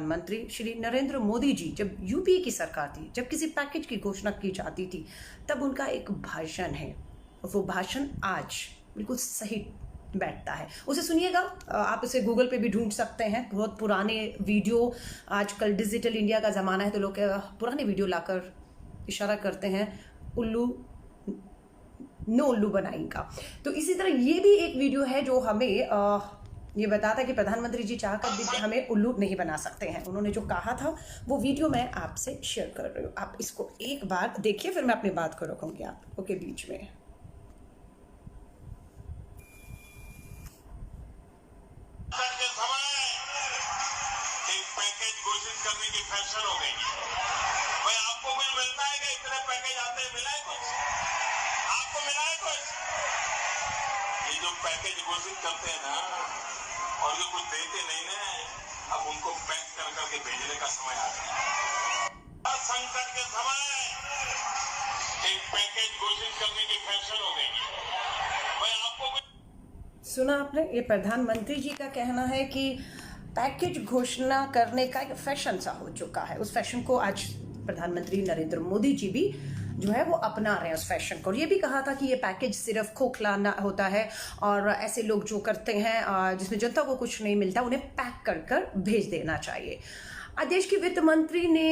प्रधानमंत्री श्री नरेंद्र मोदी जी जब यूपीए की सरकार थी, जब किसी पैकेज की घोषणा की जाती थी, तब उनका एक भाषण है, वो भाषण आज बिल्कुल सही बैठता है। उसे सुनिएगा, आप इसे गूगल पे भी ढूंढ सकते हैं। बहुत पुराने वीडियो, आजकल डिजिटल इंडिया का ज़माना है तो लोग पुराने वीडियो लाकर इशारा करते हैं उल्लू नो उल्लू बनाएगा। तो इसी तरह ये भी एक वीडियो है जो हमें ये बताता है कि प्रधानमंत्री जी चाहकर भी हमें उल्लू नहीं बना सकते हैं। उन्होंने जो कहा था वो वीडियो मैं आपसे शेयर कर रही हूँ, आप इसको एक बार देखिए, फिर मैं अपनी बात को रखूंगी आप के बीच में। घोषित करने की फैशन हो गई है। भाई आपको कुछ मिलता है कि इतने पैकेज आते हैं, मिला है कुछ? आपको मिला है कुछ? ये जो पैकेज घोषित करते हैं ना और जो कुछ देते नहीं ना, अब उनको पैक कर करके भेजने का समय आ गया। संकट के समय एक पैकेज घोषित करने की फैशन हो गई है। भाई आपको सुना आपने, ये प्रधानमंत्री जी का कहना है कि पैकेज घोषणा करने का एक फैशन सा हो चुका है। उस फैशन को आज प्रधानमंत्री नरेंद्र मोदी जी भी जो है वो अपना रहे हैं उस फैशन को। और ये भी कहा था कि ये पैकेज सिर्फ खोखला होता है और ऐसे लोग जो करते हैं जिसमें जनता को कुछ नहीं मिलता, उन्हें पैक कर कर भेज देना चाहिए। आज देश की वित्त मंत्री ने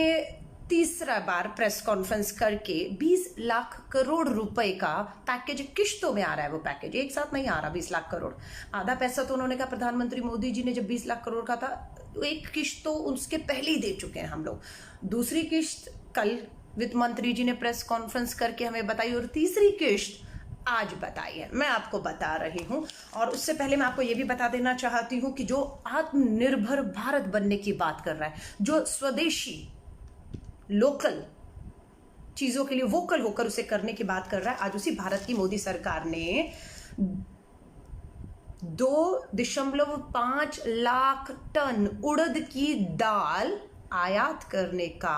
तीसरा बार प्रेस कॉन्फ्रेंस करके 20 लाख करोड़ रुपए का पैकेज, किश्तों में आ रहा है वो पैकेज, एक साथ नहीं आ रहा 20 लाख करोड़। आधा पैसा तो उन्होंने कहा, प्रधानमंत्री मोदी जी ने जब 20 लाख करोड़ का था, एक किश्त तो उसके पहले ही दे चुके हैं हम लोग। दूसरी किश्त कल वित्त मंत्री जी ने प्रेस कॉन्फ्रेंस करके हमें बताई और तीसरी किश्त आज बताई है, मैं आपको बता रही हूं। और उससे पहले मैं आपको यह भी बता देना चाहती हूं कि जो आत्मनिर्भर भारत बनने की बात कर रहा है, जो स्वदेशी लोकल चीजों के लिए वोकल होकर उसे करने की बात कर रहा है, आज उसी भारत की मोदी सरकार ने 2.5 लाख टन उड़द की दाल आयात करने का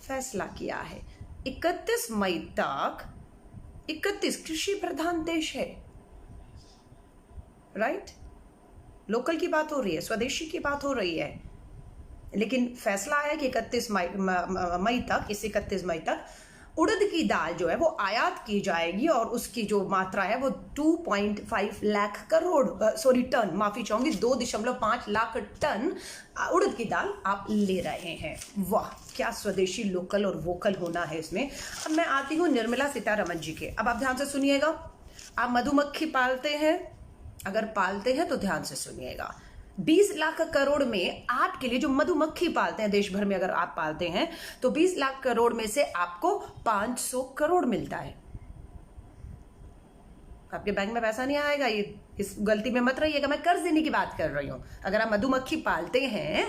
फैसला किया है। 31 मई तक, 31 कृषि प्रधान देश है, राइट? लोकल की बात हो रही है, स्वदेशी की बात हो रही है, लेकिन फैसला आया कि 31 मई तक, इस 31 मई तक उड़द की दाल जो है वो आयात की जाएगी और उसकी जो मात्रा है वो 2.5 लाख टन, माफी चाहूंगी, 2.5 लाख टन उड़द की दाल आप ले रहे हैं। वाह, क्या स्वदेशी लोकल और वोकल होना है इसमें। अब मैं आती हूँ निर्मला सीतारमण जी के। अब आप ध्यान से सुनिएगा। आप मधुमक्खी पालते हैं? अगर पालते हैं तो ध्यान से सुनिएगा। 20 लाख करोड़ में आपके लिए, जो मधुमक्खी पालते हैं देश भर में, अगर आप पालते हैं तो 20 लाख करोड़ में से आपको 500 करोड़ मिलता है। आपके बैंक में पैसा नहीं आएगा, ये इस गलती में मत रहिएगा, मैं कर्ज देने की बात कर रही हूं। अगर आप मधुमक्खी पालते हैं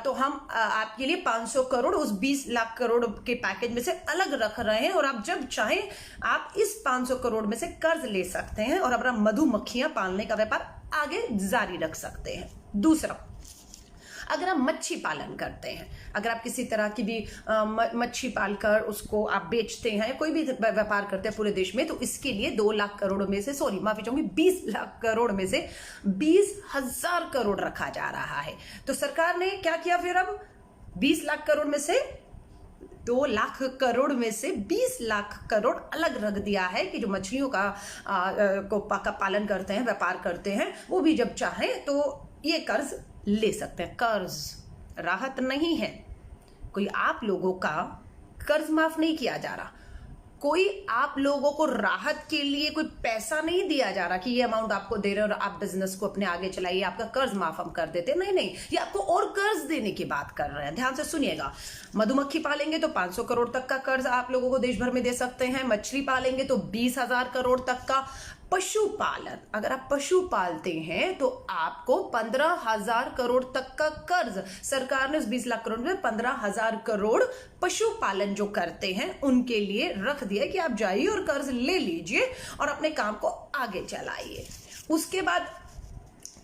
तो हम आपके लिए 500 करोड़ उस 20 लाख करोड़ के पैकेज में से अलग रख रहे हैं और आप जब चाहें आप इस 500 करोड़ में से कर्ज ले सकते हैं और अपना मधुमक्खियां पालने का व्यापार आगे जारी रख सकते हैं। दूसरा, अगर आप मच्छी पालन करते हैं, अगर आप किसी तरह की भी मच्छी पालकर उसको आप बेचते हैं, कोई भी व्यापार करते हैं पूरे देश में, तो इसके लिए 2 लाख करोड़ में से, सॉरी माफी चाहूंगी, 20 लाख करोड़ में से 20,000 करोड़ रखा जा रहा है। तो सरकार ने क्या किया फिर, अब 20 लाख करोड़ में से 2 लाख करोड़ में से 20 लाख करोड़ अलग रख दिया है कि जो मछलियों का पालन करते हैं, व्यापार करते हैं, वो भी जब चाहें तो ये कर्ज ले सकते हैं। कर्ज राहत नहीं है, कोई आप लोगों का कर्ज माफ नहीं किया जा रहा, कोई आप लोगों को राहत के लिए कोई पैसा नहीं दिया जा रहा कि ये अमाउंट आपको दे रहे हैं और आप बिजनेस को अपने आगे चलाइए, आपका कर्ज माफ हम कर देते। नहीं, ये आपको और कर्ज देने की बात कर रहे हैं। ध्यान से सुनिएगा। मधुमक्खी पालेंगे तो 500 करोड़ तक का कर्ज आप लोगों को देश भर में दे सकते हैं। मछली पालेंगे तो 20,000 करोड़ तक का। पशुपालन, अगर आप पशु पालते हैं तो आपको 15,000 करोड़ तक का कर्ज, सरकार ने उस 20 लाख करोड़ में 15,000 करोड़ पशुपालन जो करते हैं उनके लिए रख दिया कि आप जाइए और कर्ज ले लीजिए और अपने काम को आगे चलाइए। उसके बाद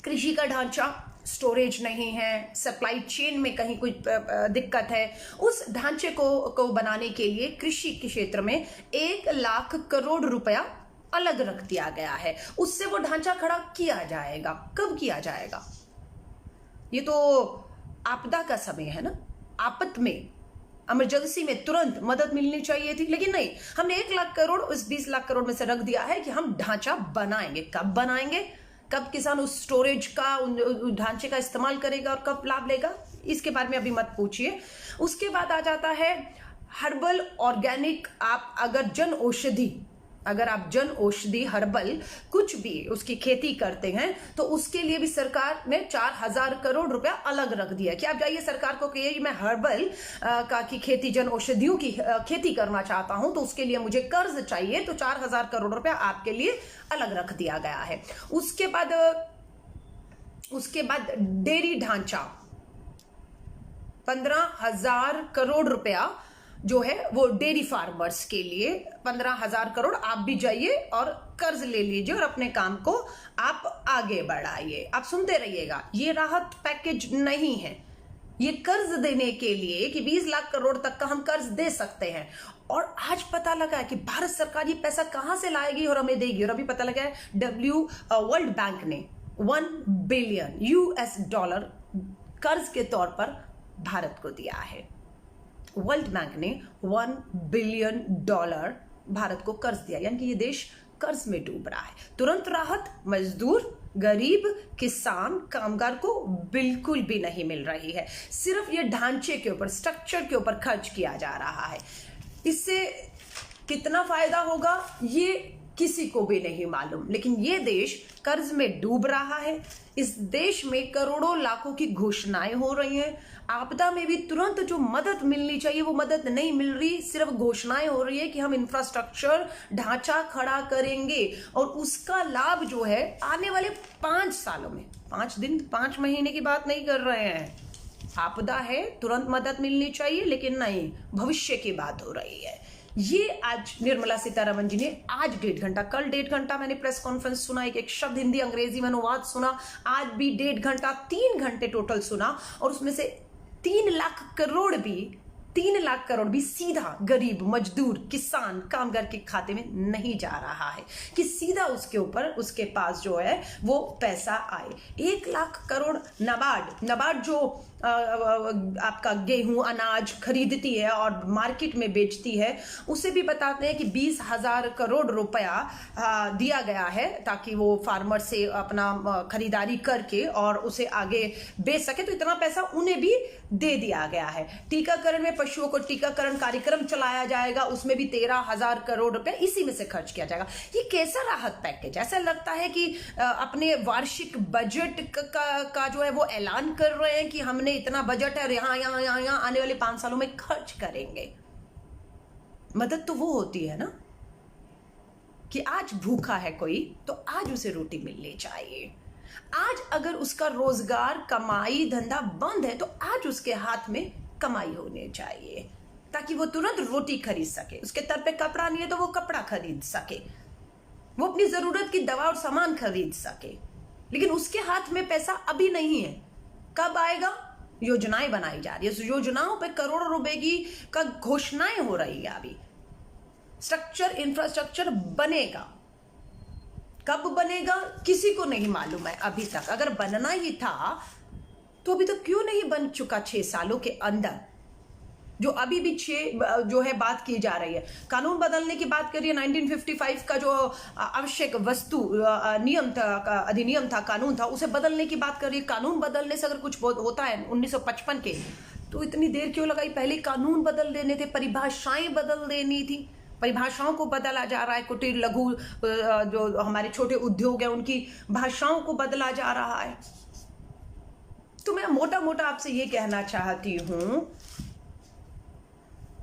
कृषि का ढांचा, स्टोरेज नहीं है, सप्लाई चेन में कहीं कोई दिक्कत है, उस ढांचे को बनाने के लिए कृषि के क्षेत्र में 1 लाख करोड़ रुपया अलग रख दिया गया है। उससे वो ढांचा खड़ा किया जाएगा। कब किया जाएगा? ये तो आपदा का समय है ना, आपत में, इमरजेंसी में तुरंत मदद मिलनी चाहिए थी, लेकिन नहीं, हमने 1 लाख करोड़ उस 20 लाख करोड़ में से रख दिया है कि हम ढांचा बनाएंगे। कब बनाएंगे, कब किसान उस स्टोरेज का, उन ढांचे का इस्तेमाल करेगा और कब लाभ लेगा, इसके बारे में अभी मत पूछिए। उसके बाद आ जाता है हर्बल ऑर्गेनिक। आप अगर आप जन औषधि हर्बल कुछ भी उसकी खेती करते हैं तो उसके लिए भी सरकार ने 4000 करोड़ रुपया अलग रख दिया कि आप जाइए सरकार को कहिए मैं हर्बल की खेती, जन औषधियों की खेती करना चाहता हूं, तो उसके लिए मुझे कर्ज चाहिए, तो 4000 करोड़ रुपया आपके लिए अलग रख दिया गया है। उसके बाद डेयरी ढांचा 15,000 करोड़ रुपया जो है वो डेयरी फार्मर्स के लिए 15,000 करोड़। आप भी जाइए और कर्ज ले लीजिए और अपने काम को आप आगे बढ़ाइए। आप सुनते रहिएगा, ये राहत पैकेज नहीं है, ये कर्ज देने के लिए कि 20 लाख करोड़ तक का हम कर्ज दे सकते हैं। और आज पता लगा है कि भारत सरकार ये पैसा कहां से लाएगी और हमें देगी। और अभी पता लगा है वर्ल्ड बैंक ने 1 बिलियन $1 कर्ज के तौर पर भारत को दिया है। वर्ल्ड बैंक ने $1 बिलियन भारत को कर्ज दिया, यानी कि ये देश कर्ज में डूब रहा है। तुरंत राहत मजदूर, गरीब, किसान, कामगार को बिल्कुल भी नहीं मिल रही है। सिर्फ ये ढांचे के ऊपर, स्ट्रक्चर के ऊपर खर्च किया जा रहा है। इससे कितना फायदा होगा ये किसी को भी नहीं मालूम, लेकिन ये देश कर्ज में डूब रहा है। इस देश में करोड़ों लाखों की घोषणाएं हो रही हैं। आपदा में भी तुरंत जो मदद मिलनी चाहिए वो मदद नहीं मिल रही, सिर्फ घोषणाएं हो रही है कि हम इंफ्रास्ट्रक्चर ढांचा खड़ा करेंगे और उसका लाभ जो है आने वाले 5 सालों में, 5 दिन 5 महीने की बात नहीं कर रहे हैं। आपदा है, तुरंत मदद मिलनी चाहिए, लेकिन नहीं, भविष्य की बात हो रही है। ये आज निर्मला सीतारमण जी ने आज 1.5 घंटा, कल 1.5 घंटा मैंने प्रेस कॉन्फ्रेंस सुना, एक शब्द हिंदी अंग्रेजी में अनुवाद सुना, आज भी 1.5 घंटा, 3 घंटे टोटल सुना। और उसमें से 3 लाख करोड़ भी सीधा गरीब, मजदूर, किसान, कामगार के खाते में नहीं जा रहा है कि सीधा उसके ऊपर, उसके पास जो है वो पैसा आए। 1 लाख करोड़ नाबार्ड जो आपका गेहूं, अनाज खरीदती है और मार्केट में बेचती है, उसे भी बताते हैं कि 20,000 करोड़ रुपया दिया गया है ताकि वो फार्मर से अपना खरीदारी करके और उसे आगे बेच सके, तो इतना पैसा उन्हें भी दे दिया गया है। टीकाकरण में पशुओं को टीकाकरण कार्यक्रम चलाया जाएगा, उसमें भी 13,000 करोड़ रुपए इसी में से खर्च किया जाएगा। ये कैसा राहत पैकेज? ऐसा लगता है कि अपने वार्षिक बजट का जो है वो ऐलान कर रहे हैं कि हमने इतना बजट है और यहां आने वाले 5 सालों में खर्च करेंगे। मदद तो वो होती है ना कि आज भूखा है कोई तो आज उसे रोटी मिलनी चाहिए। आज अगर उसका रोजगार, कमाई, धंधा बंद है तो आज उसके हाथ में कमाई होनी चाहिए ताकि वो तुरंत रोटी खरीद सके। उसके तर पे कपड़ा नहीं है तो वो कपड़ा खरीद सके, वो अपनी जरूरत की दवा और सामान खरीद सके। लेकिन उसके हाथ में पैसा अभी नहीं है। कब आएगा? योजनाएं बनाई जा रही है, उस योजनाओं पे करोड़ों रुपए की का घोषणाएं हो रही है। अभी इंफ्रास्ट्रक्चर बनेगा, कब बनेगा किसी को नहीं मालूम है अभी तक। अगर बनना ही था तो अभी तक क्यों नहीं बन चुका 6 सालों के अंदर? जो अभी भी जो है बात की जा रही है, कानून बदलने की बात करिए। 1955 का जो आवश्यक वस्तु अधिनियम था, कानून था, उसे बदलने की बात करिए। कानून बदलने से अगर कुछ होता है 1955 के, तो इतनी देर क्यों लगाई? पहले कानून बदल देने थे, परिभाषाएं बदल देनी थी। परिभाषाओं को बदला जा रहा है। कुटीर, लघु जो हमारे छोटे उद्योग है उनकी भाषाओं को बदला जा रहा है। तो मैं मोटा आपसे ये कहना चाहती हूं,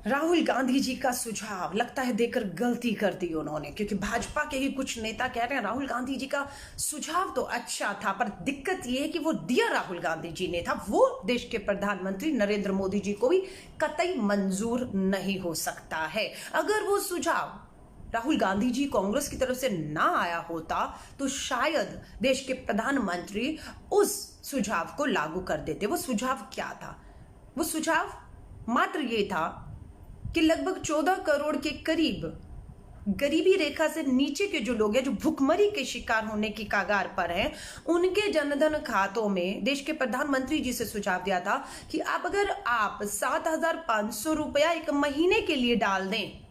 राहुल गांधी जी का सुझाव लगता है देकर गलती कर दी उन्होंने, क्योंकि भाजपा के ही कुछ नेता कह रहे हैं राहुल गांधी जी का सुझाव तो अच्छा था, पर दिक्कत यह है कि वो दिया राहुल गांधी जी ने था, वो देश के प्रधानमंत्री नरेंद्र मोदी जी को भी कतई मंजूर नहीं हो सकता है। अगर वो सुझाव राहुल गांधी जी कांग्रेस की तरफ से ना आया होता तो शायद देश के प्रधानमंत्री उस सुझाव को लागू कर देते। वो सुझाव क्या था? वो सुझाव मात्र ये था कि लगभग 14 करोड़ के करीब गरीबी रेखा से नीचे के जो लोग हैं, जो भुखमरी के शिकार होने की कगार पर हैं, उनके जनधन खातों में देश के प्रधानमंत्री जी से सुझाव दिया था कि अगर आप 7,500 रुपया एक महीने के लिए डाल दें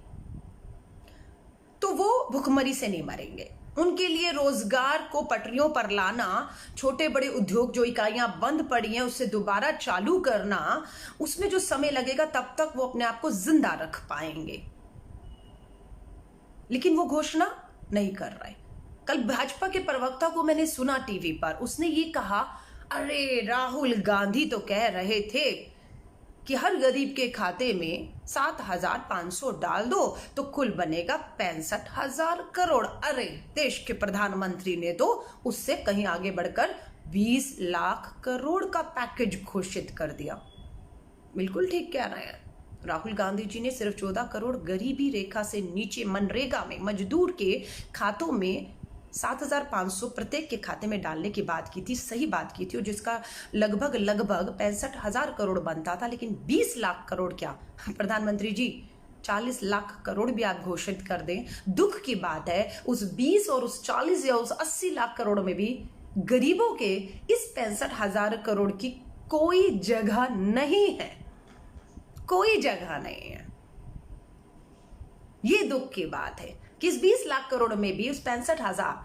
तो वो भुखमरी से नहीं मरेंगे। उनके लिए रोजगार को पटरियों पर लाना, छोटे बड़े उद्योग जो इकाइयां बंद पड़ी हैं उससे दोबारा चालू करना, उसमें जो समय लगेगा तब तक वो अपने आप को जिंदा रख पाएंगे। लेकिन वो घोषणा नहीं कर रहे। कल भाजपा के प्रवक्ता को मैंने सुना टीवी पर, उसने ये कहा, अरे राहुल गांधी तो कह रहे थे कि हर गरीब के खाते में 7,500 डाल दो तो कुल बनेगा 65,000 करोड़। अरे देश के प्रधानमंत्री ने तो उससे कहीं आगे बढ़कर 20 लाख करोड़ का पैकेज घोषित कर दिया। बिल्कुल ठीक कह रहे हैं। राहुल गांधी जी ने सिर्फ 14 करोड़ गरीबी रेखा से नीचे मनरेगा में मजदूर के खातों में 7,500 प्रत्येक के खाते में डालने की बात की थी, सही बात की थी, और जिसका लगभग 65,000 करोड़ बनता था। लेकिन 20 लाख करोड़ क्या प्रधानमंत्री जी, 40 लाख करोड़ भी आप घोषित कर दें, दुख की बात है उस 20 और उस 40 या उस 80 लाख करोड़ में भी गरीबों के इस 65,000 करोड़ की कोई जगह नहीं है, कोई जगह नहीं है। ये दुख की बात है कि इस 20 लाख करोड़ में भी उस 65,000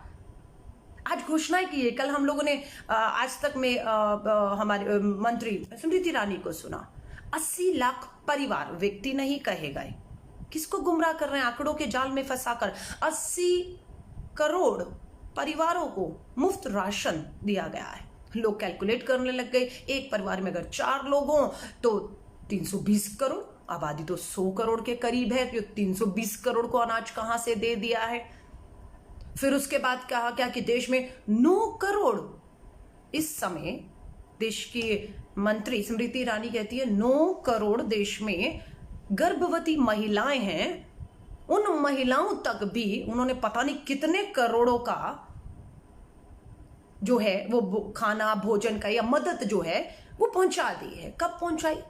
आज घोषणा की है। कल हम लोगों ने आज तक में हमारे मंत्री स्मृति ईरानी को सुना, 80 लाख परिवार, व्यक्ति नहीं कहे गए, किसको गुमराह कर रहे हैं आंकड़ों के जाल में फंसाकर। 80 करोड़ परिवारों को मुफ्त राशन दिया गया है। लोग कैलकुलेट करने लग गए, एक परिवार में अगर 4 लोग हों तो 320 करोड़, आबादी तो 100 करोड़ के करीब है, तो 320 करोड़ को अनाज कहां से दे दिया है। फिर उसके बाद कहा क्या कि देश में 9 करोड़, इस समय देश की मंत्री स्मृति ईरानी कहती है 9 करोड़ देश में गर्भवती महिलाएं हैं। उन महिलाओं तक भी उन्होंने पता नहीं कितने करोड़ों का जो है वो खाना भोजन का या मदद जो है वो पहुंचा दी है। कब पहुंचाई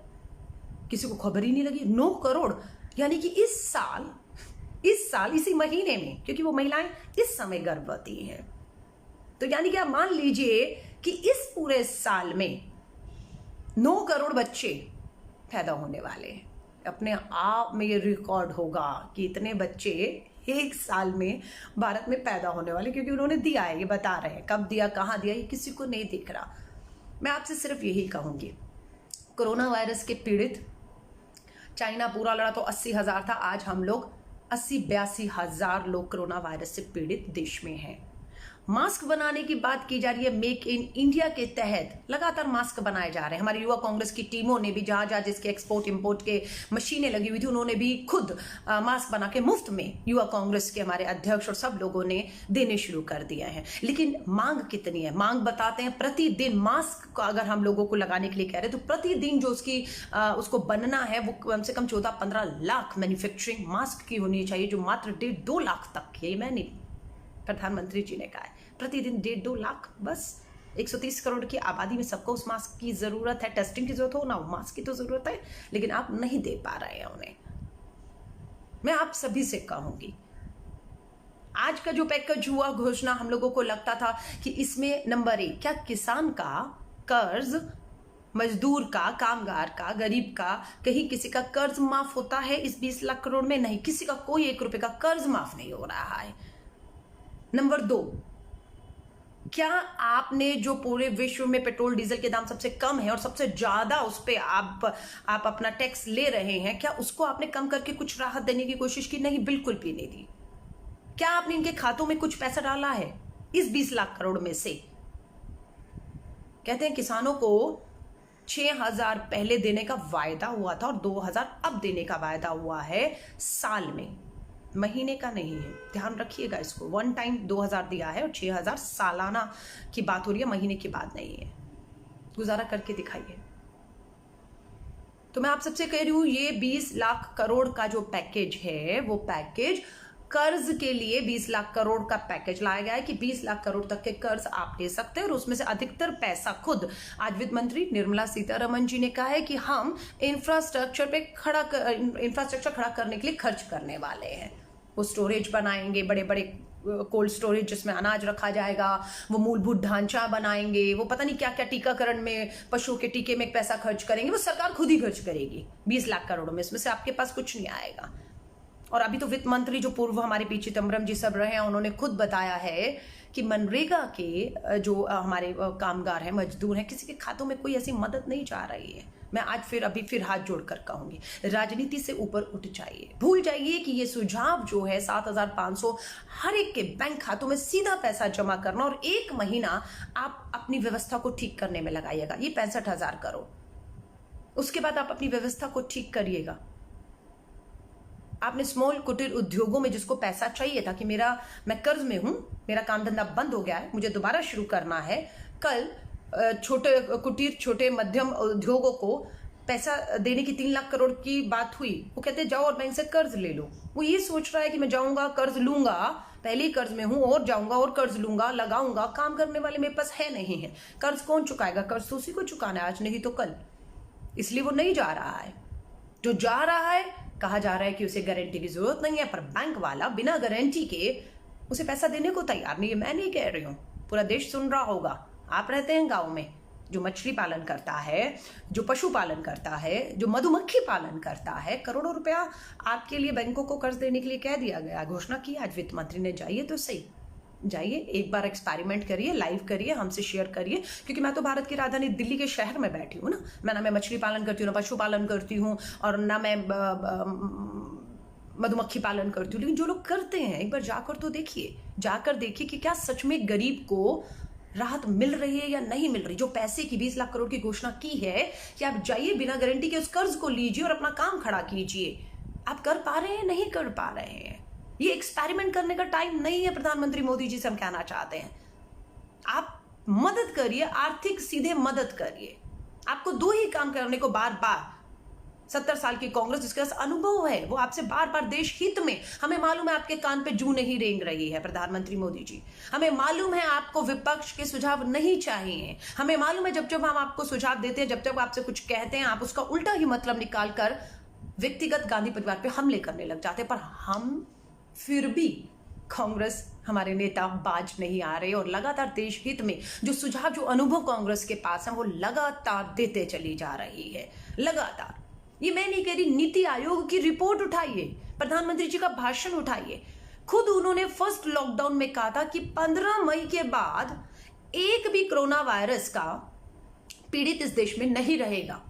किसी को खबर ही नहीं लगी। 9 करोड़, यानी कि इस साल इसी महीने में, क्योंकि वो महिलाएं इस समय गर्भवती हैं, तो यानी कि आप मान लीजिए कि इस पूरे साल में 9 करोड़ बच्चे पैदा होने वाले हैं। अपने आप में ये रिकॉर्ड होगा कि इतने बच्चे एक साल में भारत में पैदा होने वाले, क्योंकि उन्होंने दिया है, ये बता रहे हैं कब दिया, कहां दिया, ये किसी को नहीं दिख रहा। मैं आपसे सिर्फ यही कहूंगी, कोरोना वायरस के पीड़ित चाइना पूरा लड़ा तो 80,000 था, आज हम लोग 82,000 लोग कोरोना वायरस से पीड़ित देश में हैं। मास्क बनाने की बात की जा रही है, मेक इन इंडिया के तहत लगातार मास्क बनाए जा रहे हैं। हमारी युवा कांग्रेस की टीमों ने भी जहां जहां जिसके एक्सपोर्ट इंपोर्ट के मशीनें लगी हुई थी, उन्होंने भी खुद मास्क बना के मुफ्त में युवा कांग्रेस के हमारे अध्यक्ष और सब लोगों ने देने शुरू कर दिए हैं। लेकिन मांग कितनी है, मांग बताते हैं प्रतिदिन मास्क को अगर हम लोगों को लगाने के लिए कह रहे हैं तो प्रतिदिन जो उसको बनना है वो कम से कम 14-15 लाख मैन्युफैक्चरिंग मास्क की होनी चाहिए, जो मात्र 1.5-2 लाख तक, ये मैं नहीं, प्रधानमंत्री जी ने कहा है प्रतिदिन 1.5-2 लाख, बस 130 करोड़ की आबादी में सबको उस मास्क की जरूरत है। टेस्टिंग की जरूरत हो ना, मास्क की तो जरूरत है, लेकिन आप नहीं दे पा रहे हैं उन्हें। मैं आप सभी से कहूंगी, आज का जो पैकेज हुआ घोषणा, हम लोगों को लगता था कि इसमें नंबर 1 क्या किसान का कर्ज, मजदूर का, कामगार का, गरीब का, कहीं किसी का कर्ज माफ होता है इस 20 लाख करोड़ में? नहीं, किसी का कोई 1 रुपए का कर्ज माफ नहीं हो रहा है। नंबर 2, क्या आपने जो पूरे विश्व में पेट्रोल डीजल के दाम सबसे कम है और सबसे ज्यादा उस पे आप अपना टैक्स ले रहे हैं, क्या उसको आपने कम करके कुछ राहत देने की कोशिश की? नहीं, बिल्कुल भी नहीं दी। क्या आपने इनके खातों में कुछ पैसा डाला है इस 20 लाख करोड़ में से? कहते हैं किसानों को 6,000 पहले देने का वायदा हुआ था और 2,000 अब देने का वायदा हुआ है साल में, महीने का नहीं है, ध्यान रखिएगा इसको। 1 टाइम 2,000 दिया है और 6,000 सालाना की बात हो रही है, महीने की बात नहीं है। गुजारा करके दिखाइए। तो मैं आप सबसे कह रही हूं, ये 20 लाख करोड़ का जो पैकेज है वो पैकेज कर्ज के लिए 20 लाख करोड़ का पैकेज लाया गया है कि 20 लाख करोड़ तक के कर्ज आप ले सकते हैं और उसमें से अधिकतर पैसा खुद आज वित्त मंत्री निर्मला सीतारमण जी ने कहा है कि हम इंफ्रास्ट्रक्चर खड़ा करने के लिए खर्च करने वाले हैं। वो स्टोरेज बनाएंगे, बड़े बड़े कोल्ड स्टोरेज जिसमें अनाज रखा जाएगा, वो मूलभूत ढांचा बनाएंगे, वो पता नहीं क्या क्या टीकाकरण में, पशुओं के टीके में पैसा खर्च करेंगे, वो सरकार खुद ही खर्च करेगी 20 लाख करोड़ में, इसमें से आपके पास कुछ नहीं आएगा। और अभी तो वित्त मंत्री जो पूर्व हमारे पी चिदम्बरम जी सब रहे हैं, उन्होंने खुद बताया है कि मनरेगा के जो हमारे कामगार हैं, मजदूर हैं, किसी के खातों में कोई ऐसी मदद नहीं जा रही है। मैं आज फिर हाथ जोड़कर कहूंगी, राजनीति से ऊपर उठ जाइए, भूल जाइए कि ये सुझाव जो है 7,500 हर एक के बैंक खातों में सीधा पैसा जमा करना और 1 महीना आप अपनी व्यवस्था को ठीक करने में लगाइएगा, ये 65,000 करोड़, उसके बाद आप अपनी व्यवस्था को ठीक करिएगा। आपने स्मॉल कुटीर उद्योगों में जिसको पैसा चाहिए था कि मैं कर्ज में हूं, मेरा काम धंधा बंद हो गया है, मुझे दोबारा शुरू करना है, कल छोटे कुटीर छोटे मध्यम उद्योगों को पैसा देने की 3 लाख करोड़ की बात हुई, वो कहते जाओ और बैंक से कर्ज ले लो। वो ये सोच रहा है कि मैं जाऊंगा कर्ज लूंगा, पहले ही कर्ज में हूं और जाऊंगा और कर्ज लूंगा, लगाऊंगा, काम करने वाले मेरे पास है नहीं है। कर्ज कौन चुकाएगा? कर्ज तो उसी को चुकाना है, आज नहीं तो कल। इसलिए वो नहीं जा रहा है। जो जा रहा है, कहा जा रहा है कि उसे गारंटी की जरूरत नहीं है, पर बैंक वाला बिना गारंटी के उसे पैसा देने को तैयार नहीं है। मैं नहीं कह रही हूं, पूरा देश सुन रहा होगा। आप रहते हैं गांव में, जो मछली पालन करता है, जो पशु पालन करता है, जो मधुमक्खी पालन करता है, करोड़ों रुपया आपके लिए बैंकों को कर्ज देने के लिए कह दिया गया, घोषणा की आज वित्त मंत्री ने। जाइए तो सही, जाइए एक बार एक्सपेरिमेंट करिए, लाइव करिए, हमसे शेयर करिए, क्योंकि मैं तो भारत की राजधानी दिल्ली के शहर में बैठी हूँ ना। मैं मछली पालन करती हूँ, ना पशु पालन करती हूँ, और ना मैं मधुमक्खी पालन करती हूँ। लेकिन जो लोग करते हैं, एक बार जाकर तो देखिए, जाकर देखिए कि क्या सच में गरीब को राहत मिल रही है या नहीं मिल रही। जो पैसे की 20 लाख करोड़ की घोषणा की है कि आप जाइए बिना गारंटी के उस कर्ज को लीजिए और अपना काम खड़ा कीजिए, आप कर पा रहे हैं? नहीं कर पा रहे हैं। ये एक्सपेरिमेंट करने का टाइम नहीं है। प्रधानमंत्री मोदी जी से हम कहना चाहते हैं, आप मदद करिए, आर्थिक सीधे मदद करिए। आपको 2 ही काम करने को बार बार, 70 साल की कांग्रेस जिसके पास अनुभव है, वो आपसे बार बार देश हित में, हमें मालूम है आपके कान पे जू नहीं रेंग रही है प्रधानमंत्री मोदी जी, हमें मालूम है आपको विपक्ष के सुझाव नहीं चाहिए, हमें मालूम है जब हम आपको सुझाव देते हैं, जब आपसे कुछ कहते हैं, आप उसका उल्टा ही मतलब निकालकर व्यक्तिगत गांधी परिवार पे हमले करने लग जाते हैं। पर हम फिर भी, कांग्रेस, हमारे नेता बाज नहीं आ रहे और लगातार देश हित में जो सुझाव, जो अनुभव कांग्रेस के पास है, वो लगातार देते चली जा रही है, लगातार। ये मैं नहीं कह रही, नीति आयोग की रिपोर्ट उठाइए, प्रधानमंत्री जी का भाषण उठाइए। खुद उन्होंने फर्स्ट लॉकडाउन में कहा था कि 15 मई के बाद एक भी कोरोना वायरस का पीड़ित इस देश में नहीं रहेगा।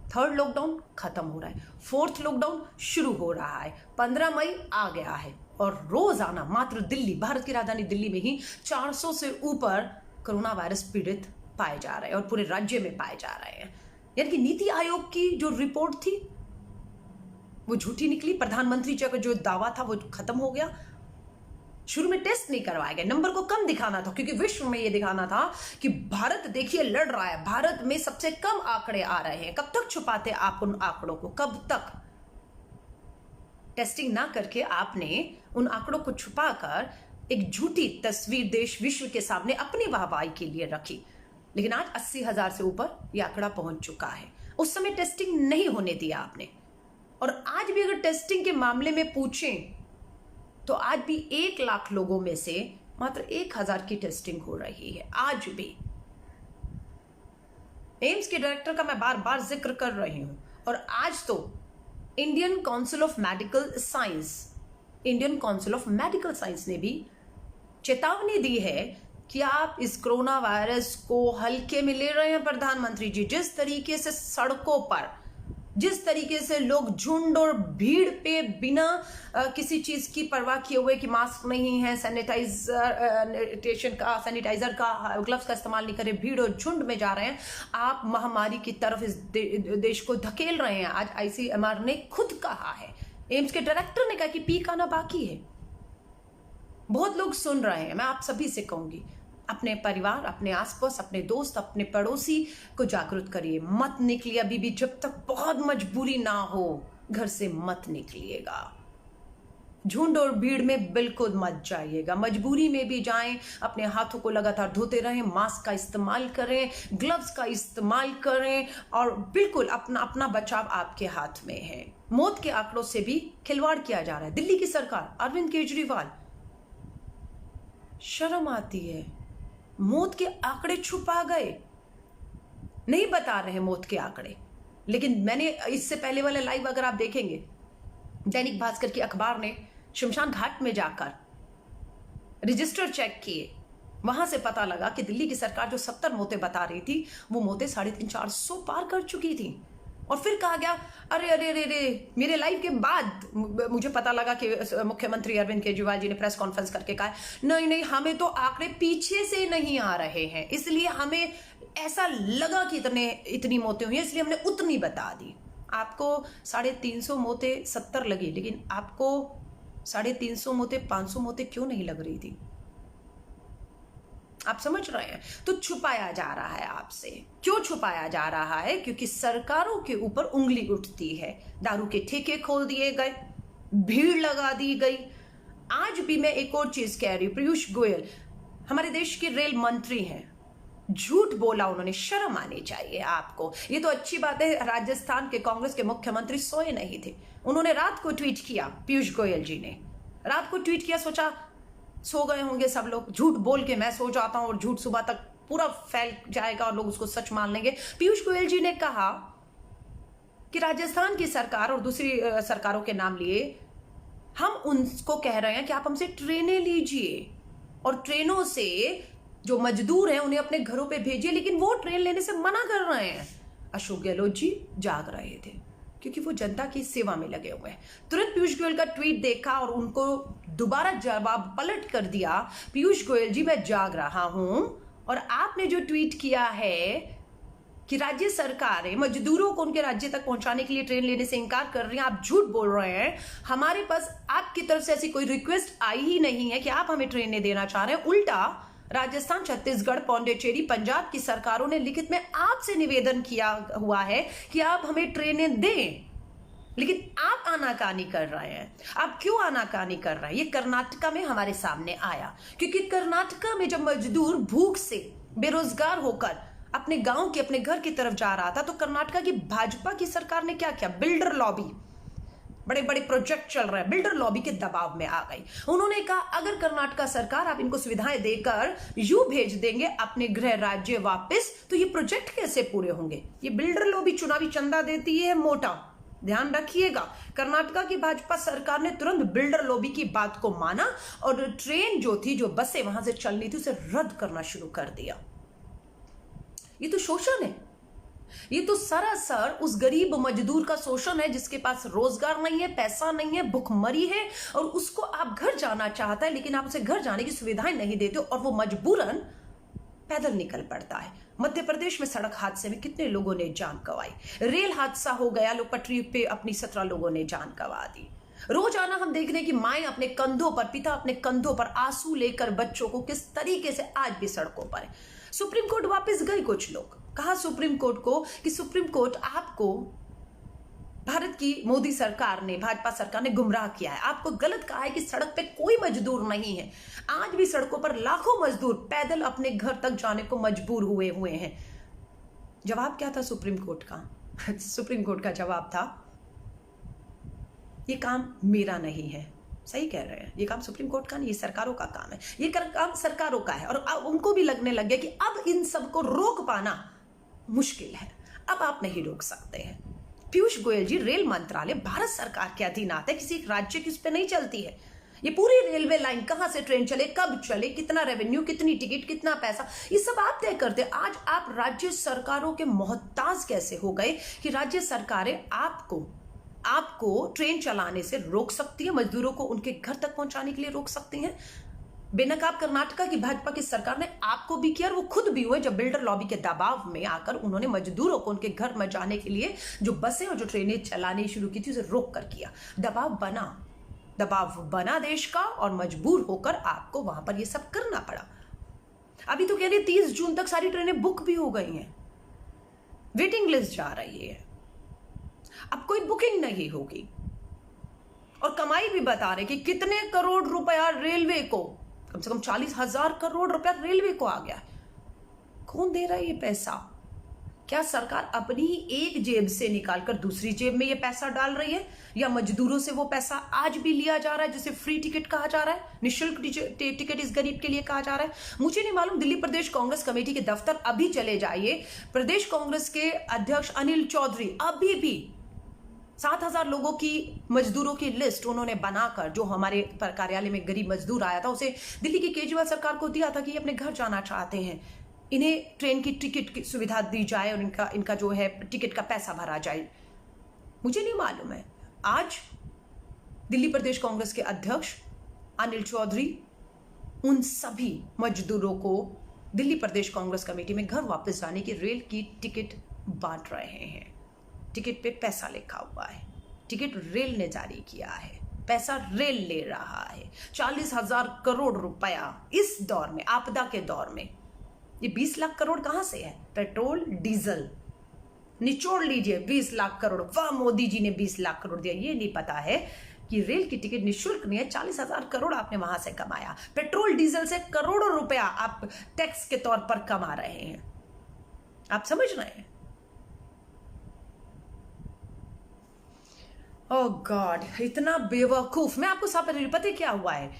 3rd लॉकडाउन खत्म हो रहा है, 4th लॉकडाउन शुरू हो रहा है, 15 मई आ गया है और रोजाना मात्र दिल्ली, भारत की राजधानी दिल्ली में ही 400 से ऊपर कोरोना वायरस पीड़ित पाए जा रहे हैं और पूरे राज्य में पाए जा रहे हैं। यानी कि नीति आयोग की जो रिपोर्ट थी वो झूठी निकली, प्रधानमंत्री जी का जो दावा था वो खत्म हो गया। शुरू में टेस्ट नहीं करवाए गए, नंबर को कम दिखाना था, क्योंकि विश्व में ये दिखाना था कि भारत देखिए लड़ रहा है, भारत में सबसे कम आंकड़े आ रहे हैं। कब तक छुपाते आप उन आंकड़ों को? कब तक? टेस्टिंग ना करके आपने उन आंकड़ों को छुपाकर एक झूठी तस्वीर देश विश्व के सामने अपनी वाहवाही के लिए रखी। लेकिन आज 80,000 से ऊपर यह आंकड़ा पहुंच चुका है। उस समय टेस्टिंग नहीं होने दिया आपने, और आज भी अगर टेस्टिंग के मामले में पूछें तो आज भी 1 लाख लोगों में से मात्र 1,000 की टेस्टिंग हो रही है। आज भी एम्स के डायरेक्टर का मैं बार बार जिक्र कर रही हूं, और आज तो Indian council of medical science ने भी चेतावनी दी है कि आप इस कोरोना वायरस को हल्के में ले रहे हैं प्रधानमंत्री जी। जिस तरीके से सड़कों पर, जिस तरीके से लोग झुंड और भीड़ पे बिना किसी चीज की परवाह किए हुए कि मास्क नहीं है, सैनिटाइजर का, ग्लव्स का इस्तेमाल नहीं करें, भीड़ और झुंड में जा रहे हैं, आप महामारी की तरफ इस देश को धकेल रहे हैं। आज ICMR ने खुद कहा है, एम्स के डायरेक्टर ने कहा कि पीक आना बाकी है। बहुत लोग सुन रहे हैं। मैं आप सभी से कहूंगी, अपने परिवार, अपने आसपास, अपने दोस्त, अपने पड़ोसी को जागरूक करिए। मत निकलिए अभी भी, जब तक बहुत मजबूरी ना हो घर से मत निकलिएगा। झुंड और भीड़ में बिल्कुल मत जाइएगा। मजबूरी में भी जाएं, अपने हाथों को लगातार धोते रहें, मास्क का इस्तेमाल करें, ग्लव्स का इस्तेमाल करें, और बिल्कुल अपना अपना बचाव आपके हाथ में है। मौत के आंकड़ों से भी खिलवाड़ किया जा रहा है। दिल्ली की सरकार, अरविंद केजरीवाल, शर्म आती है। मौत के आंकड़े छुपा गए, नहीं बता रहे मौत के आंकड़े। लेकिन मैंने इससे पहले वाला लाइव अगर आप देखेंगे, दैनिक भास्कर की अखबार ने शमशान घाट में जाकर रजिस्टर चेक किए, वहां से पता लगा कि दिल्ली की सरकार जो 70 मौतें बता रही थी, वो मौतें 350-400 पार कर चुकी थी। और फिर कहा गया, अरे अरे अरे अरे, मेरे लाइव के बाद मुझे पता लगा कि मुख्यमंत्री अरविंद केजरीवाल जी ने प्रेस कॉन्फ्रेंस करके कहा, नहीं नहीं, हमें तो आंकड़े पीछे से नहीं आ रहे हैं, इसलिए हमें ऐसा लगा कि इतनी मौतें हुई, इसलिए हमने उतनी बता दी। आपको 350 मौतें 70 लगी, लेकिन आपको 350 मौतें 500 मौतें क्यों नहीं लग रही थी? आप समझ रहे हैं? तो छुपाया जा रहा है आपसे। क्यों छुपाया जा रहा है? क्योंकि सरकारों के ऊपर उंगली उठती है। दारू के ठेके खोल दिए गए, भीड़ लगा दी गई। आज भी मैं एक और चीज कह रही हूं, पीयूष गोयल हमारे देश के रेल मंत्री हैं, झूठ बोला उन्होंने, शर्म आनी चाहिए आपको। ये तो अच्छी बात है, राजस्थान के कांग्रेस के मुख्यमंत्री सोए नहीं थे, उन्होंने रात को ट्वीट किया, पीयूष गोयल जी ने रात को ट्वीट किया, सोचा सो गए होंगे सब लोग, झूठ बोल के मैं सो जाता हूं और झूठ सुबह तक पूरा फैल जाएगा और लोग उसको सच मान लेंगे। पीयूष गोयल जी ने कहा कि राजस्थान की सरकार और दूसरी सरकारों के नाम लिए हम उनको कह रहे हैं कि आप हमसे ट्रेनें लीजिए और ट्रेनों से जो मजदूर हैं उन्हें अपने घरों पे भेजिए, लेकिन वो ट्रेन लेने से मना कर रहे हैं। अशोक गहलोत जी जाग रहे थे क्योंकि वो जनता की सेवा में लगे हुए हैं। तुरंत पीयूष गोयल का ट्वीट देखा और उनको दोबारा जवाब पलट कर दिया, पीयूष गोयल जी मैं जाग रहा हूं और आपने जो ट्वीट किया है कि राज्य सरकारें मजदूरों को उनके राज्य तक पहुंचाने के लिए ट्रेन लेने से इंकार कर रही हैं, आप झूठ बोल रहे हैं। हमारे पास आपकी तरफ से ऐसी कोई रिक्वेस्ट आई ही नहीं है कि आप हमें ट्रेनें देना चाह रहे हैं। उल्टा राजस्थान, छत्तीसगढ़, पौंडीचेरी, पंजाब की सरकारों ने लिखित में आपसे निवेदन किया हुआ है कि आप हमें ट्रेनें दें, लेकिन आप आनाकानी कर रहे हैं। आप क्यों आनाकानी कर रहे हैं? ये कर्नाटका में हमारे सामने आया, क्योंकि कर्नाटका में जब मजदूर भूख से बेरोजगार होकर अपने गांव के अपने घर की तरफ जा रहा था, तो कर्नाटका की भाजपा की सरकार ने क्या किया? बिल्डर लॉबी, बड़े बड़े प्रोजेक्ट चल रहे हैं, बिल्डर लॉबी के दबाव में आ गई। उन्होंने कहा अगर कर्नाटका सरकार आप इनको सुविधाएं देकर यूं भेज देंगे अपने गृह राज्य वापस, तो ये प्रोजेक्ट कैसे पूरे होंगे? ये बिल्डर लॉबी चुनावी चंदा देती है मोटा, ध्यान रखिएगा। कर्नाटका की भाजपा सरकार ने तुरंत बिल्डर लॉबी की बात को माना और ट्रेन जो थी, जो बसें वहां से चलनी थी, उसे रद्द करना शुरू कर दिया। ये तो शोषण है, ये तो सरासर उस गरीब मजदूर का शोषण है जिसके पास रोजगार नहीं है, पैसा नहीं है, भुखमरी है, और उसको आप घर जाना चाहता है लेकिन आप उसे घर जाने की सुविधाएं नहीं देते और वो मजबूरन पैदल निकल पड़ता है। मध्य प्रदेश में सड़क हादसे में कितने लोगों ने जान गंवाई, रेल हादसा हो गया, लोग पटरी पे अपनी 17 लोगों ने जान गंवा दी। रोजाना हम देख रहे हैं कि माएं अपने कंधों पर, पिता अपने कंधों पर आंसू लेकर बच्चों को किस तरीके से आज भी सड़कों पर है। सुप्रीम कोर्ट वापस गए कुछ लोग, कहा सुप्रीम कोर्ट को कि सुप्रीम कोर्ट आपको भारत की मोदी सरकार ने, भाजपा सरकार ने गुमराह किया है, आपको गलत कहा है कि सड़क पे कोई मजदूर नहीं है। आज भी सड़कों पर लाखों मजदूर पैदल अपने घर तक जाने को मजबूर हुए हैं। जवाब क्या था सुप्रीम कोर्ट का? सुप्रीम कोर्ट का जवाब था ये काम मेरा नहीं है। सही कह रहे हैं, ये काम सुप्रीम कोर्ट का नहीं, ये सरकारों का काम है, ये काम सरकारों का है। और अब उनको भी लगने लग गया कि अब इन सबको रोक पाना मुश्किल है, अब आप नहीं रोक सकते हैं। पीयूष गोयल जी, रेल मंत्रालय भारत सरकार के अधीन आता है, किसी एक राज्य की उस पर नहीं चलती है। ये पूरी रेलवे लाइन, कहां से ट्रेन चले, कब चले, कितना रेवेन्यू, कितनी टिकट, कितना पैसा, ये सब आप तय करते हैं। आज आप राज्य सरकारों के मोहताज कैसे हो गए कि राज्य सरकारें आपको ट्रेन चलाने से रोक सकती है, मजदूरों को उनके घर तक पहुंचाने के लिए रोक सकती हैं। बेनकाब कर्नाटका की भाजपा की सरकार ने आपको भी किया और वो खुद भी हुए जब बिल्डर लॉबी के दबाव में आकर उन्होंने मजदूरों को उनके घर में जाने के लिए जो बसें और जो ट्रेनें चलानी शुरू की थी उसे रोक कर किया। दबाव बना देश का और मजबूर होकर आपको वहां पर ये सब करना पड़ा। अभी तो कह रहे 30 जून तक सारी ट्रेनें बुक भी हो गई हैं, वेटिंग लिस्ट जा रही है, अब कोई बुकिंग नहीं होगी। और कमाई भी बता रहे कि कितने करोड़ रुपया रेलवे को, कम से कम 40,000 करोड़ रुपया रेलवे को आ गया। कौन दे रहा है ये पैसा? क्या सरकार अपनी ही एक जेब से निकालकर दूसरी जेब में ये पैसा डाल रही है, या मजदूरों से वो पैसा आज भी लिया जा रहा है, जिसे फ्री टिकट कहा जा रहा है, निःशुल्क टिकट इस गरीब के लिए कहा जा रहा है? मुझे नहीं मालूम। दिल्ली प्रदेश कांग्रेस कमेटी के दफ्तर अभी चले जाइए, प्रदेश कांग्रेस के अध्यक्ष अनिल चौधरी अभी भी 7,000 लोगों की मजदूरों की लिस्ट उन्होंने बनाकर, जो हमारे कार्यालय में गरीब मजदूर आया था, उसे दिल्ली की केजरीवाल सरकार को दिया था कि ये अपने घर जाना चाहते हैं, इन्हें ट्रेन की टिकट की सुविधा दी जाए और इनका जो है टिकट का पैसा भरा जाए। मुझे नहीं मालूम है। आज दिल्ली प्रदेश कांग्रेस के अध्यक्ष अनिल चौधरी उन सभी मजदूरों को दिल्ली प्रदेश कांग्रेस कमेटी में घर वापस जाने की रेल की टिकट बांट रहे हैं। टिकट पे पैसा लिखा हुआ है, टिकट रेल ने जारी किया है, पैसा रेल ले रहा है। 40,000 करोड़ रुपया इस दौर में, आपदा के दौर में। ये 20 लाख करोड़ कहां से है? पेट्रोल डीजल निचोड़ लीजिए, 20 लाख करोड़। वाह, मोदी जी ने 20 लाख करोड़ दिया। ये नहीं पता है कि रेल की टिकट निःशुल्क नहीं है, 40,000 करोड़ आपने वहां से कमाया। पेट्रोल डीजल से करोड़ों रुपया आप टैक्स के तौर पर कमा रहे हैं। आप समझ रहे हैं? ओह गॉड, इतना बेवकूफ। मैं आपको सब पता है क्या हुआ है?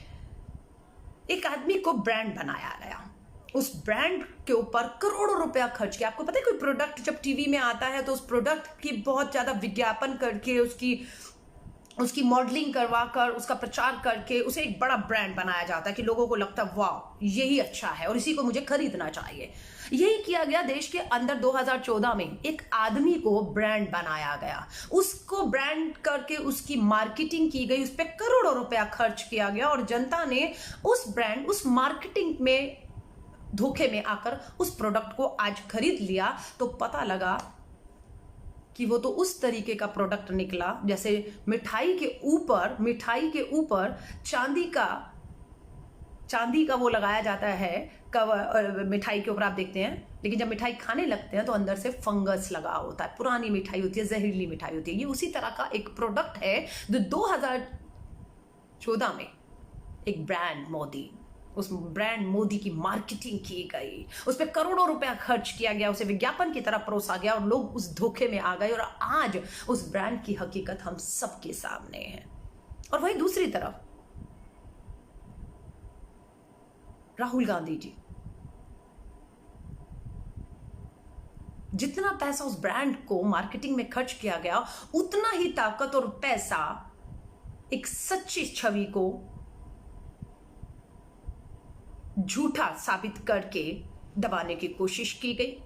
एक आदमी को ब्रांड बनाया गया, उस ब्रांड के ऊपर करोड़ों रुपया खर्च किया। आपको पता है कोई प्रोडक्ट जब टीवी में आता है तो उस प्रोडक्ट की बहुत ज्यादा विज्ञापन करके, उसकी मॉडलिंग करवाकर, उसका प्रचार करके उसे एक बड़ा ब्रांड बनाया जाता है कि लोगों को लगता है वाह यही अच्छा है और इसी को मुझे खरीदना चाहिए। यही किया गया देश के अंदर 2014 में। एक आदमी को ब्रांड बनाया गया, उसको ब्रांड करके उसकी मार्केटिंग की गई, उस पर करोड़ों रुपया खर्च किया गया और जनता ने उस ब्रांड, उस मार्केटिंग में धोखे में आकर उस प्रोडक्ट को आज खरीद लिया। तो पता लगा कि वो तो उस तरीके का प्रोडक्ट निकला जैसे मिठाई के ऊपर चांदी का वो लगाया जाता है कवर मिठाई के ऊपर, आप देखते हैं, लेकिन जब मिठाई खाने लगते हैं तो अंदर से फंगस लगा होता है, पुरानी मिठाई होती है, जहरीली मिठाई होती है। ये उसी तरह का एक प्रोडक्ट है जो 2014 में एक ब्रांड मोदी, उस ब्रांड मोदी की मार्केटिंग की गई, उस पर करोड़ों रुपया खर्च किया गया, उसे विज्ञापन की तरह परोसा गया और लोग उस धोखे में आ गए। और आज उस ब्रांड की हकीकत हम सबके सामने है। और वहीं दूसरी तरफ राहुल गांधी जी, जितना पैसा उस ब्रांड को मार्केटिंग में खर्च किया गया, उतना ही ताकत और पैसा एक सच्ची छवि को झूठा साबित करके दबाने की कोशिश की गई।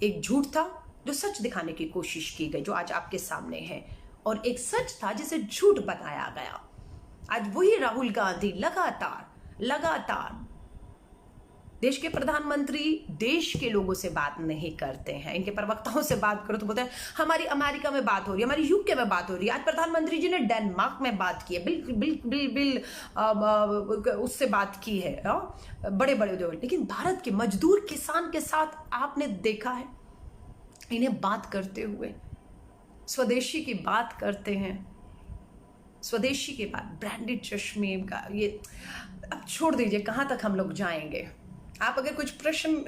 एक झूठ था जो सच दिखाने की कोशिश की गई, जो आज आपके सामने है, और एक सच था जिसे झूठ बनाया गया। आज वही राहुल गांधी लगातार देश के प्रधानमंत्री देश के लोगों से बात नहीं करते हैं। इनके प्रवक्ताओं से बात करो तो बोलते हैं हमारी अमेरिका में बात हो रही है, हमारी यूके में बात हो रही है। आज प्रधानमंत्री जी ने डेनमार्क में बात की है, बिल उससे बात की है, बड़े बड़े उद्योग। लेकिन भारत के मजदूर किसान के साथ आपने देखा है इन्हें बात करते हुए, स्वदेशी की बात करते हैं, स्वदेशी के बाद ब्रांडेड चश्मे का। ये अब छोड़ दीजिए, कहाँ तक हम लोग जाएंगे। आप अगर कुछ प्रश्न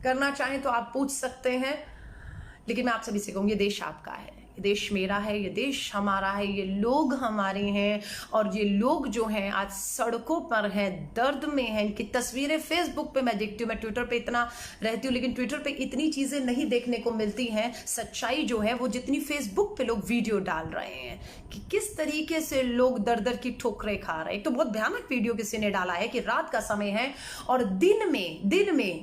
करना चाहें तो आप पूछ सकते हैं, लेकिन मैं आप सभी से कहूँगी, ये देश आपका है, ये देश मेरा है, ये देश हमारा है, ये लोग हमारे हैं। और ये लोग जो हैं आज सड़कों पर हैं, दर्द में हैं। इनकी तस्वीरें फेसबुक पे मैं देखती हूँ, मैं ट्विटर पे इतना रहती हूँ, लेकिन ट्विटर पे इतनी चीज़ें नहीं देखने को मिलती हैं, सच्चाई जो है वो जितनी फेसबुक पे लोग वीडियो डाल रहे हैं कि किस तरीके से लोग दर दर की ठोकरें खा रहे हैं। तो बहुत भयानक वीडियो किसी ने डाला है कि रात का समय है और दिन में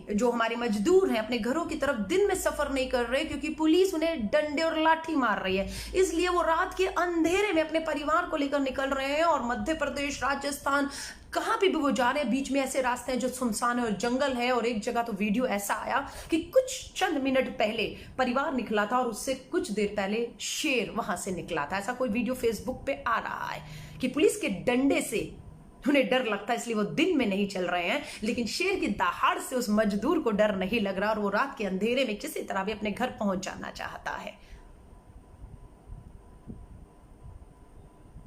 जो हमारे मजदूर हैं अपने घरों की तरफ दिन में सफर नहीं कर रहे क्योंकि पुलिस उन्हें डंडे और लाठी मार रही है। इसलिए वो रात के अंधेरे में अपने परिवार को लेकर निकल रहे हैं और मध्य प्रदेश, राजस्थान, कहां भी वो जा रहे हैं, बीच में ऐसे रास्ते हैं जो सुनसान है और जंगल है। और एक जगह तो वीडियो ऐसा आया कि कुछ चंद मिनट पहले परिवार निकला था और उससे कुछ देर पहले शेर वहां से निकला था। ऐसा कोई वीडियो फेसबुक पे आ रहा है कि पुलिस के डंडे से उन्हें डर लगता है, इसलिए वो दिन में नहीं चल रहे हैं, लेकिन शेर की दहाड़ से उस मजदूर को डर नहीं लग रहा और वो रात के अंधेरे में किसी तरह भी अपने घर पहुंच जाना चाहता है।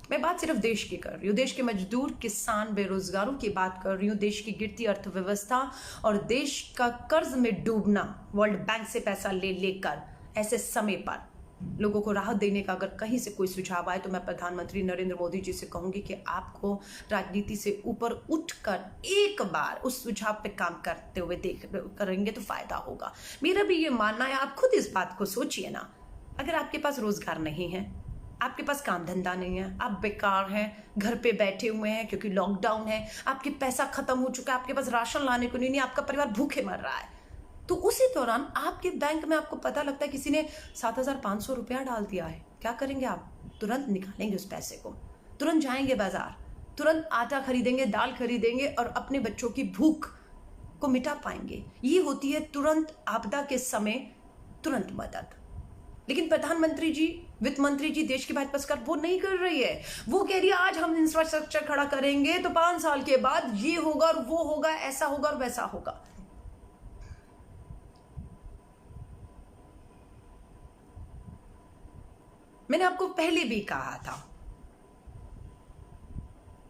मैं बात सिर्फ देश की कर रही हूँ, देश के मजदूर, किसान, बेरोजगारों की बात कर रही हूँ, देश की गिरती अर्थव्यवस्था और देश का कर्ज में डूबना, वर्ल्ड बैंक से पैसा ले लेकर ऐसे समय पर लोगों को राहत देने का अगर कहीं से कोई सुझाव आए तो मैं प्रधानमंत्री नरेंद्र मोदी जी से कहूंगी कि आपको राजनीति से ऊपर उठकर एक बार उस सुझाव पे काम करते हुए करेंगे तो फायदा होगा। मेरा भी ये मानना है। आप खुद इस बात को सोचिए ना, अगर आपके पास रोजगार नहीं है, आपके पास काम धंधा नहीं है, आप बेकार हैं, घर पे बैठे हुए हैं क्योंकि लॉकडाउन है, आपके पैसा खत्म हो चुका है, आपके पास राशन लाने को नहीं, आपका परिवार भूखे मर रहा है, तो उसी दौरान आपके बैंक में आपको पता लगता है किसी ने 7,500 रुपया डाल दिया है, क्या करेंगे आप? तुरंत निकालेंगे उस पैसे को, तुरंत जाएंगे बाजार, तुरंत आटा खरीदेंगे, दाल खरीदेंगे और अपने बच्चों की भूख को मिटा पाएंगे। ये होती है तुरंत आपदा के समय तुरंत मदद। लेकिन प्रधानमंत्री जी, वित्त मंत्री जी, देश की भाजपा सरकार वो नहीं कर रही है। वो कह रही है आज हम इंफ्रास्ट्रक्चर खड़ा करेंगे तो 5 साल के बाद ये होगा और वो होगा, ऐसा होगा और वैसा होगा। मैंने आपको पहले भी कहा था,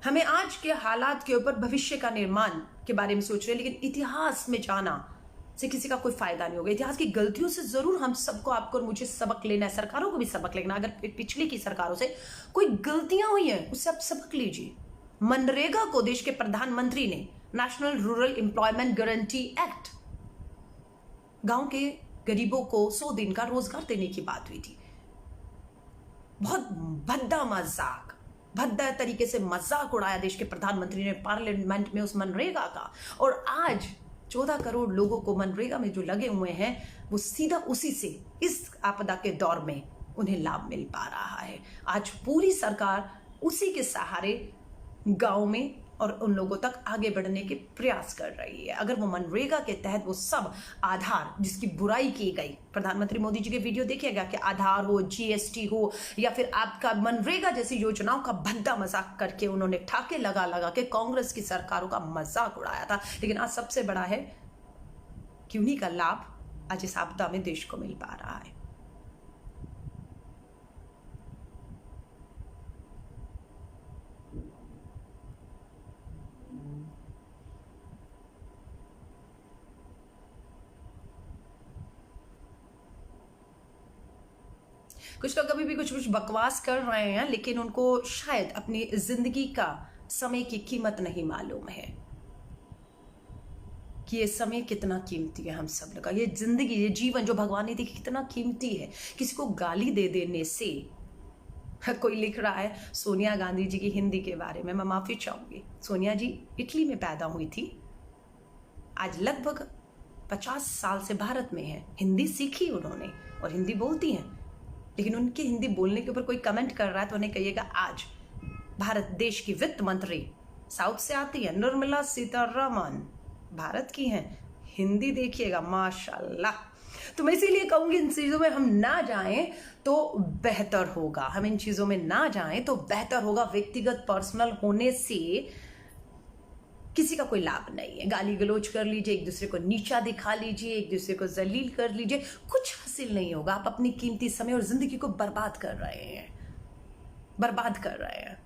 हमें आज के हालात के ऊपर भविष्य का निर्माण के बारे में सोच रहे हैं, लेकिन इतिहास में जाना से किसी का कोई फायदा नहीं होगा। इतिहास की गलतियों से जरूर हम सबको, आपको और मुझे सबक लेना है, सरकारों को भी सबक लेना। अगर पिछले की सरकारों से कोई गलतियां हुई हैं उससे आप सबक लीजिए। मनरेगा को देश के प्रधानमंत्री ने, national rural employment guarantee act, गांव के गरीबों को 100 दिन का रोजगार देने की बात हुई थी। बहुत भद्दा तरीके से मजाक उड़ाया देश के प्रधानमंत्री ने पार्लियामेंट में उस मनरेगा का, और आज 14 करोड़ लोगों को मनरेगा में जो लगे हुए हैं वो सीधा उसी से इस आपदा के दौर में उन्हें लाभ मिल पा रहा है। आज पूरी सरकार उसी के सहारे गांव में और उन लोगों तक आगे बढ़ने के प्रयास कर रही है। अगर वो मनरेगा के तहत वो सब आधार जिसकी बुराई की गई, प्रधानमंत्री मोदी जी के वीडियो देखिएगा कि आधार हो, जीएसटी हो या फिर आपका मनरेगा जैसी योजनाओं का भद्दा मजाक करके उन्होंने ठाके लगा के कांग्रेस की सरकारों का मजाक उड़ाया था। लेकिन आज सबसे बड़ा है कि उन्हीं का लाभ आज इस आपदा में देश को मिल पा रहा है। कुछ लोग अभी भी कुछ बकवास कर रहे हैं, लेकिन उनको शायद अपनी जिंदगी का, समय की कीमत नहीं मालूम है कि ये समय कितना कीमती है। हम सब लोग का ये जिंदगी, ये जीवन जो भगवान ने दी कितना कीमती है। किसी को गाली दे देने से, कोई लिख रहा है सोनिया गांधी जी की हिंदी के बारे में, मैं माफी चाहूंगी। सोनिया जी इटली में पैदा हुई थी, आज लगभग 50 साल से भारत में है। हिंदी सीखी उन्होंने और हिंदी बोलती हैं, लेकिन उनके हिंदी बोलने के ऊपर कोई कमेंट कर रहा है तो उन्हें कहिएगा आज भारत देश की वित्त मंत्री साउथ से आती है, निर्मला सीतारमण भारत की हैं, हिंदी देखिएगा माशाल्लाह। तो मैं इसीलिए कहूंगी इन चीजों में हम ना जाएं तो बेहतर होगा, हम इन चीजों में ना जाएं तो बेहतर होगा। व्यक्तिगत पर्सनल होने से किसी का कोई लाभ नहीं है। गाली गलोच कर लीजिए, एक दूसरे को नीचा दिखा लीजिए, एक दूसरे को जलील कर लीजिए, कुछ हासिल नहीं होगा। आप अपनी कीमती समय और जिंदगी को बर्बाद कर रहे हैं, बर्बाद कर रहे हैं।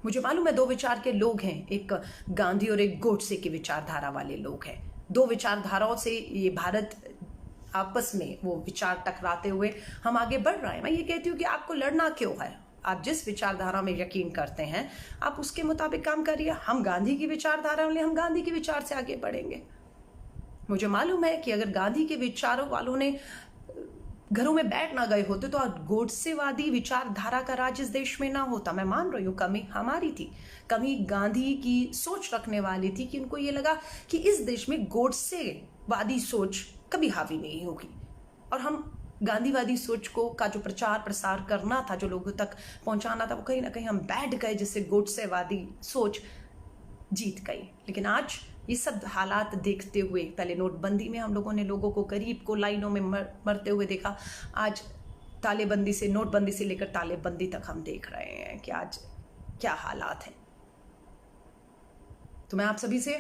मुझे मालूम है 2 विचार के लोग हैं, एक गांधी और एक गोडसे की विचारधारा वाले लोग हैं। 2 विचारधाराओं से ये भारत आपस में वो विचार टकराते हुए हम आगे बढ़ रहे हैं। मैं ये कहती हूँ कि आपको लड़ना क्यों है? आप जिस विचारधारा में यकीन करते हैं आप उसके मुताबिक काम करिए। हम गांधी की विचारधारा वाले, हम गांधी के विचार से आगे बढ़ेंगे। मुझे मालूम है कि अगर गांधी के विचारों वालों ने घरों में बैठ ना गए होते तो गोडसेवादी विचारधारा का राज इस देश में ना होता। मैं मान रही हूँ कमी हमारी थी, कमी गांधी की सोच रखने वाली थी कि उनको ये लगा कि इस देश में गोडसेवादी सोच कभी हावी नहीं होगी, और हम गांधीवादी सोच को का जो प्रचार प्रसार करना था, जो लोगों तक पहुंचाना था, वो कहीं ना कहीं हम बैठ गए, जिससे गोडसेवादी सोच जीत गई। लेकिन आज ये सब हालात देखते हुए, पहले नोटबंदी में हम लोगों ने लोगों को, गरीब को लाइनों में मरते हुए देखा, आज तालेबंदी से, नोटबंदी से लेकर तालेबंदी तक हम देख रहे हैं कि आज क्या हालात हैं। तो मैं आप सभी से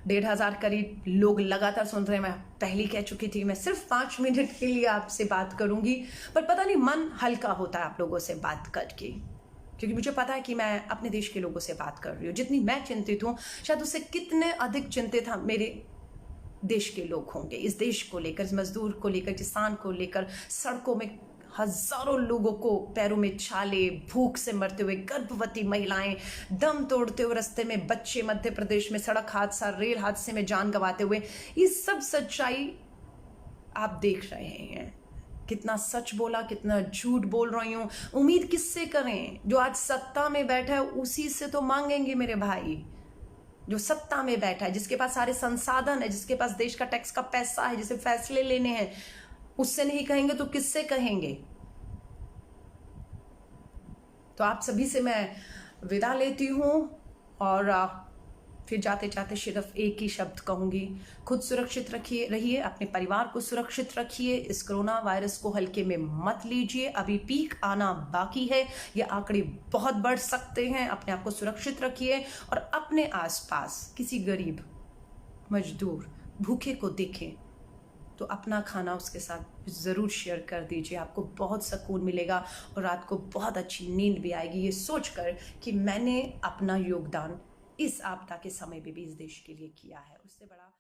1,500 करीब लोग लगातार सुन रहे हैं। मैं पहले कह चुकी थी मैं सिर्फ 5 मिनट के लिए आपसे बात करूंगी, पर पता नहीं मन हल्का होता है आप लोगों से बात करके, क्योंकि मुझे पता है कि मैं अपने देश के लोगों से बात कर रही हूँ। जितनी मैं चिंतित हूँ शायद उससे कितने अधिक चिंतित हम मेरे देश के लोग होंगे, इस देश को लेकर, इस मजदूर को लेकर, किसान को लेकर। सड़कों में हजारों लोगों को पैरों में छाले, भूख से मरते हुए, गर्भवती महिलाएं, दम तोड़ते हुए रास्ते में बच्चे, मध्य प्रदेश में सड़क हादसा, रेल हादसे में जान गंवाते हुए, ये सब सच्चाई आप देख रहे हैं। कितना सच बोला, कितना झूठ बोल रही हूं। उम्मीद किससे करें? जो आज सत्ता में बैठा है उसी से तो मांगेंगे मेरे भाई। जो सत्ता में बैठा है, जिसके पास सारे संसाधन है, जिसके पास देश का टैक्स का पैसा है, जिसे फैसले लेने हैं, उससे नहीं कहेंगे तो किससे कहेंगे? तो आप सभी से मैं विदा लेती हूं और फिर जाते जाते सिर्फ एक ही शब्द कहूंगी, खुद सुरक्षित रहिए, अपने परिवार को सुरक्षित रखिए, इस कोरोना वायरस को हल्के में मत लीजिए। अभी पीक आना बाकी है, ये आंकड़े बहुत बढ़ सकते हैं। अपने आप को सुरक्षित रखिए और अपने आसपास किसी गरीब, मजदूर, भूखे को देखें तो अपना खाना उसके साथ ज़रूर शेयर कर दीजिए। आपको बहुत सुकून मिलेगा और रात को बहुत अच्छी नींद भी आएगी, ये सोचकर कि मैंने अपना योगदान इस आपदा के समय में भी इस देश के लिए किया है। उससे बड़ा